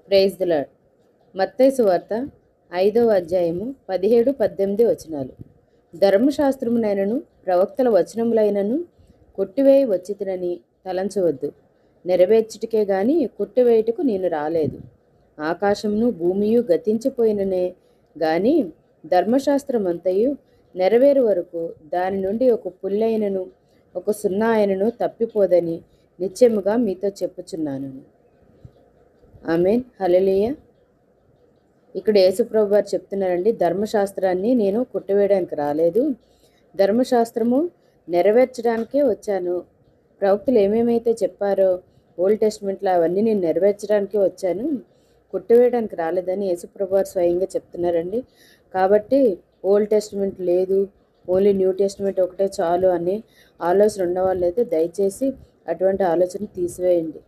Praise the lord. మత్తయి సువార్త 5వ అధ్యాయము 17-18 వచనాలు. ధర్మశాస్త్రమునైనను ప్రవక్తల వచనములైనను కొట్టివేయి వచ్చితినని తలంచవద్దు. నెరవేర్చుటకే గాని కొట్టివేయుటకు నేను రాలేదు. ఆకాశమును భూమియు గతించిపోయిననే గాని ధర్మశాస్త్రమంతయు నెరవేరు వరకు దాని నుండి ఒక పుల్లైనను ఒక సున్నా అయినను తప్పిపోదని నిశ్చయముగా మీతో చెప్పుచున్నాను. ఆమేన్. హల్లెలూయా. ఇక్కడ యేసుప్రభు వారు చెప్తున్నారండి, ధర్మశాస్త్రాన్ని నేను కొట్టివేయడానికి రాలేదు, ధర్మశాస్త్రము నెరవేర్చడానికే వచ్చాను. ప్రవక్తలు ఏమేమైతే చెప్పారో ఓల్డ్ టెస్ట్మెంట్లో అవన్నీ నేను నెరవేర్చడానికే వచ్చాను, కొట్టివేయడానికి రాలేదని యేసుప్రభు వారు స్వయంగా చెప్తున్నారండి. కాబట్టి ఓల్డ్ టెస్ట్మెంట్ లేదు, ఓన్లీ న్యూ టెస్ట్మెంట్ ఒకటే చాలు అనే ఆలోచన ఉన్నవాళ్ళైతే దయచేసి అటువంటి ఆలోచన తీసివేయండి.